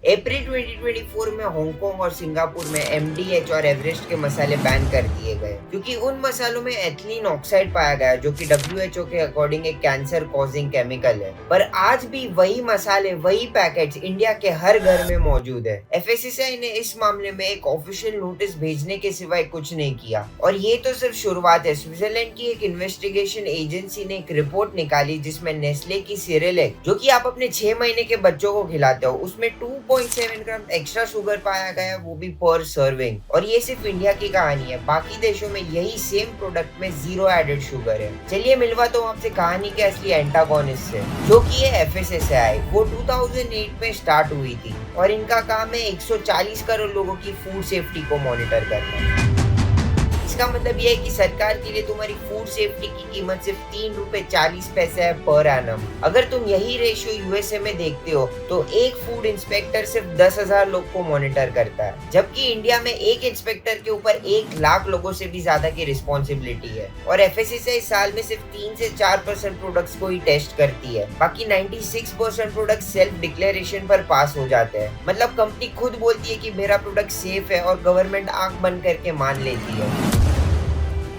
अप्रैल 2024 में हांगकांग और सिंगापुर में एमडीएच और एवरेस्ट के मसाले बैन कर दिए गए क्योंकि उन मसालों में एथिलीन ऑक्साइड पाया गया जो कि डब्ल्यूएचओ के अकॉर्डिंग एक कैंसर कॉजिंग केमिकल है। पर आज भी वही मसाले, वही पैकेट्स इंडिया के हर घर में मौजूद है। एफएसएसआई ने इस मामले में एक ऑफिशियल नोटिस भेजने के सिवाय कुछ नहीं किया और ये तो सिर्फ शुरुआत है। स्विट्जरलैंड की एक इन्वेस्टिगेशन एजेंसी ने एक रिपोर्ट निकाली जिसमें नेस्ले की सिरेलेक, जो कि आप अपने 6 महीने के बच्चों को खिलाते हो, उसमें 2.7 ग्राम एक्स्ट्रा शुगर पाया गया, वो भी पर सर्विंग। और ये सिर्फ इंडिया की कहानी है, बाकी देशों में यही सेम प्रोडक्ट में जीरो एडेड शुगर है। चलिए मिलवाता हूँ आपसे कहानी के असली एंटागोनिस्ट से, जो कि है एफएसएसआई। वो 2008 में स्टार्ट हुई थी और इनका काम है 140 करोड़ लोगों की फूड सेफ्टी को मॉनिटर करना। इसका मतलब ये है कि सरकार के लिए तुम्हारी फूड सेफ्टी की कीमत सिर्फ ₹3.40 है पर एनम। अगर तुम यही रेशियो यूएसए में देखते हो तो एक फूड इंस्पेक्टर सिर्फ 10,000 लोग को मॉनिटर करता है, जबकि इंडिया में एक इंस्पेक्टर के ऊपर 1 लाख लोगों से भी ज्यादा की रिस्पॉन्सिबिलिटी है। और एफएसएसआई साल में सिर्फ 3 से 4% प्रोडक्ट्स को ही टेस्ट करती है, बाकी 96% प्रोडक्ट सेल्फ डिक्लेरेशन पर पास हो जाते हैं। मतलब कंपनी खुद बोलती है कि मेरा प्रोडक्ट सेफ है और गवर्नमेंट आंख बंद करके मान लेती है।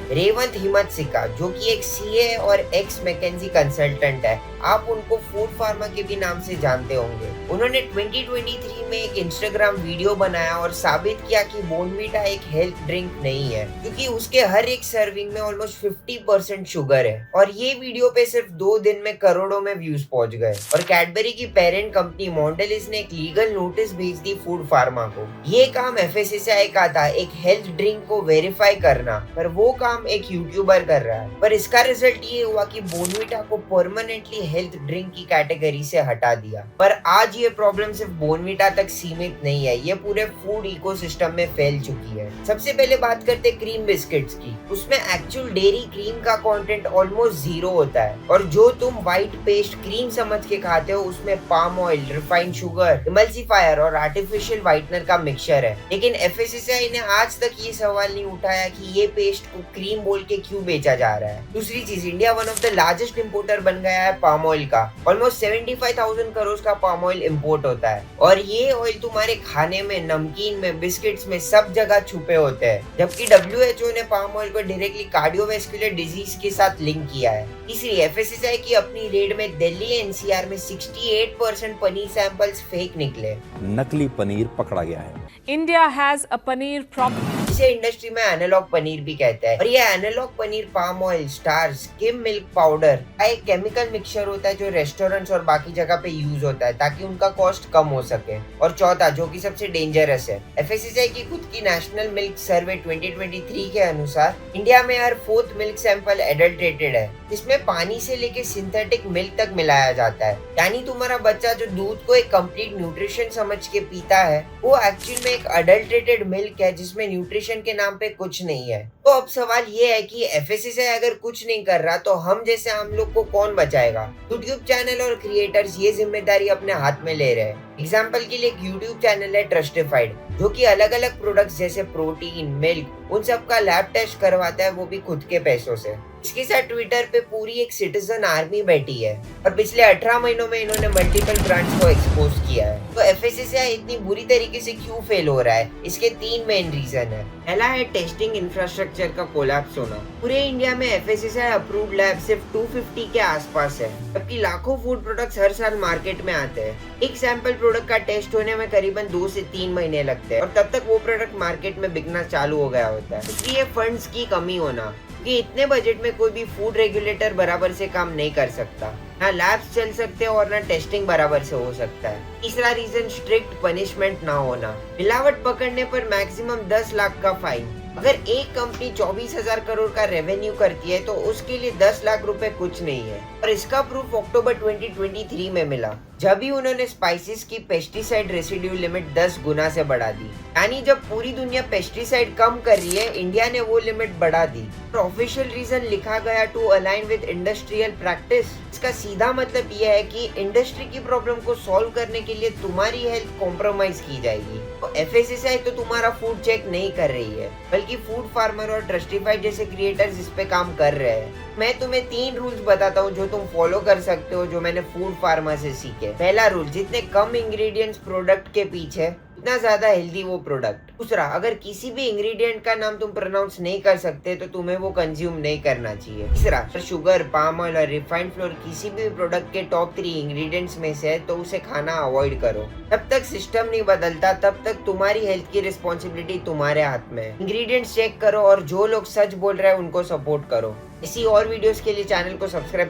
रेवंत हिमतसिका, जो कि एक सीए और एक्स मैकेंजी कंसल्टेंट है, आप उनको फूड फार्मा के भी नाम से जानते होंगे। उन्होंने 2023 में एक इंस्टाग्राम वीडियो बनाया और साबित किया कि बोर्नवीटा एक हेल्थ ड्रिंक नहीं है, क्योंकि उसके हर एक सर्विंग में ऑलमोस्ट 50% शुगर है। और ये वीडियो पे सिर्फ 2 दिन में करोड़ों में व्यूज पहुंच गए। और कैडबरी की पेरेंट कंपनी मॉन्डेलिस ने एक लीगल नोटिस भेज दी फूड फार्मा को। ये काम एफएसएसआई का था, एक हेल्थ ड्रिंक को वेरीफाई करना, पर वो काम एक यूट्यूबर कर रहा है। पर इसका रिजल्ट ये हुआ कि बोर्नवीटा को परमानेंटली हेल्थ ड्रिंक की कैटेगरी से हटा दिया। पर आज ये प्रॉब्लम सिर्फ बोर्नवीटा तक सीमित नहीं है, ये पूरे फूड इकोसिस्टम में फैल चुकी है। सबसे पहले बात करते क्रीम बिस्किट्स की। उसमें एक्चुअल डेयरी क्रीम का कंटेंट ऑलमोस्ट 0 होता है और जो तुम व्हाइट पेस्ट क्रीम समझ के खाते हो उसमें palm oil, refined sugar, emulsifier और आर्टिफिशियल व्हाइटनर का मिक्सचर है। लेकिन एफएसएसआई ने आज तक ये सवाल नहीं उठाया कि ये पेस्ट को क्रीम बोल के क्यों बेचा जा रहा है। दूसरी चीज, India one of the largest importer बन गया है पाम ऑयल का। ऑलमोस्ट 75,000 करोड़ का पाम ऑयल इंपोर्ट होता है और ये ऑयल तुम्हारे खाने में, नमकीन में, बिस्किट्स में सब जगह छुपे होते हैं, जबकि डब्ल्यूएचओ ने पाम ऑयल को डायरेक्टली कार्डियोवैस्कुलर डिजीज के साथ लिंक किया है। तीसरी, एफएसएसआई की अपनी रेड में दिल्ली एनसीआर में 68% पनीर सैंपल्स फेक निकले। नकली पनीर पकड़ा गया है। India has a paneer problem. इसे इंडस्ट्री में एनालॉग पनीर भी कहते हैं। और ये analogue paneer palm oil, starch, skim milk powder का एक केमिकल मिक्सचर होता है जो रेस्टोरेंट्स और बाकी जगह पे यूज होता है ताकि उनका कॉस्ट कम हो सके। और चौथा, जो कि सबसे डेंजरस है, एफएसएसआई की खुद की नेशनल मिल्क सर्वे 2023 के अनुसार इंडिया में हर 4th मिल्क सैंपल एडल्ट्रेटेड है, जिसमें पानी से लेके सिंथेटिक मिल्क तक मिलाया जाता है। यानी तुम्हारा बच्चा जो दूध को एक कंप्लीट न्यूट्रिशन समझ के पीता है, वो एक्चुअल में एक अडल्ट्रेटेड मिल्क है जिसमें न्यूट्रिशन के नाम पे कुछ नहीं है। तो अब सवाल ये है कि एफएसएसआई अगर कुछ नहीं कर रहा तो हम जैसे आम लोग को कौन बचाएगा? यूट्यूब चैनल और क्रिएटर्स ये जिम्मेदारी अपने हाथ में ले रहे हैं। एग्जाम्पल के लिए एक यूट्यूब चैनल है ट्रस्टिफाइड, जो कि अलग अलग प्रोडक्ट्स जैसे प्रोटीन, मिल्क, उन सब का लैब टेस्ट करवाता है, वो भी खुद के पैसों से। इसके साथ ट्विटर पे पूरी एक सिटीजन आर्मी बैठी है और पिछले 18 महीनों में इन्होंने मल्टीपल ब्रांड्स को एक्सपोज किया है। तो एफएसएसआई इतनी बुरी तरीके से क्यों फेल हो रहा है? इसके 3 मेन रीजन है। पहला है टेस्टिंग इंफ्रास्ट्रक्चर का कोलैप्स होना। पूरे इंडिया में एफएसएसआई अप्रूव्ड लैब सिर्फ 250 के आसपास है, जबकि लाखों फूड प्रोडक्ट्स हर साल मार्केट में आते हैं। एक सैंपल प्रोडक्ट का टेस्ट होने में करीबन 2 से 3 महीने लगते हैं और तब तक वो प्रोडक्ट मार्केट में बिकना चालू हो गया होता है। इसलिए फंड्स की कमी होना, कि इतने बजट में कोई भी फूड रेगुलेटर बराबर से काम नहीं कर सकता, ना लैब्स चल सकते और ना टेस्टिंग बराबर से हो सकता है। तीसरा रीजन, स्ट्रिक्ट पनिशमेंट ना होना। मिलावट पकड़ने पर मैक्सिमम 10 लाख का फाइन। अगर एक कंपनी 24,000 करोड़ का रेवेन्यू करती है तो उसके लिए 10 लाख रुपए कुछ नहीं है। और इसका प्रूफ अक्टूबर 2023 में मिला, जब भी उन्होंने स्पाइसेस की पेस्टिसाइड रेसिड्यू लिमिट 10 गुना से बढ़ा दी। यानी जब पूरी दुनिया पेस्टिसाइड कम कर रही है, इंडिया ने वो लिमिट बढ़ा दी। ऑफिशियल रीजन लिखा गया to align with industrial practice. इसका सीधा मतलब यह है कि इंडस्ट्री की प्रॉब्लम को सॉल्व करने के लिए तुम्हारी हेल्थ कॉम्प्रोमाइज की जाएगी। तो एफएसएसआई तो तुम्हारा फूड चेक नहीं कर रही है, बल्कि फूड फार्मर और ट्रस्टिफाइड जैसे क्रिएटर्स इस पे काम कर रहे हैं। मैं तुम्हें 3 रूल्स बताता हूँ जो तुम फॉलो कर सकते हो, जो मैंने फूड फार्मा से सीखे। पहला रूल, जितने कम इंग्रेडिएंट्स प्रोडक्ट के पीछे उतना ज्यादा हेल्दी वो प्रोडक्ट। दूसरा, अगर किसी भी इंग्रेडिएंट का नाम तुम प्रोनाउंस नहीं कर सकते तो तुम्हें वो कंज्यूम नहीं करना चाहिए। तीसरा, शुगर, पाम ऑयल और रिफाइंड फ्लोर किसी भी प्रोडक्ट के टॉप 3 इंग्रेडिएंट्स में से है तो उसे खाना अवॉइड करो। जब तक सिस्टम नहीं बदलता तब तक तुम्हारी हेल्थ की रिस्पॉन्सिबिलिटी तुम्हारे हाथ में है। इंग्रेडिएंट्स चेक करो और जो लोग सच बोल रहे हैं उनको सपोर्ट करो। इसी और वीडियोस के लिए चैनल को सब्सक्राइब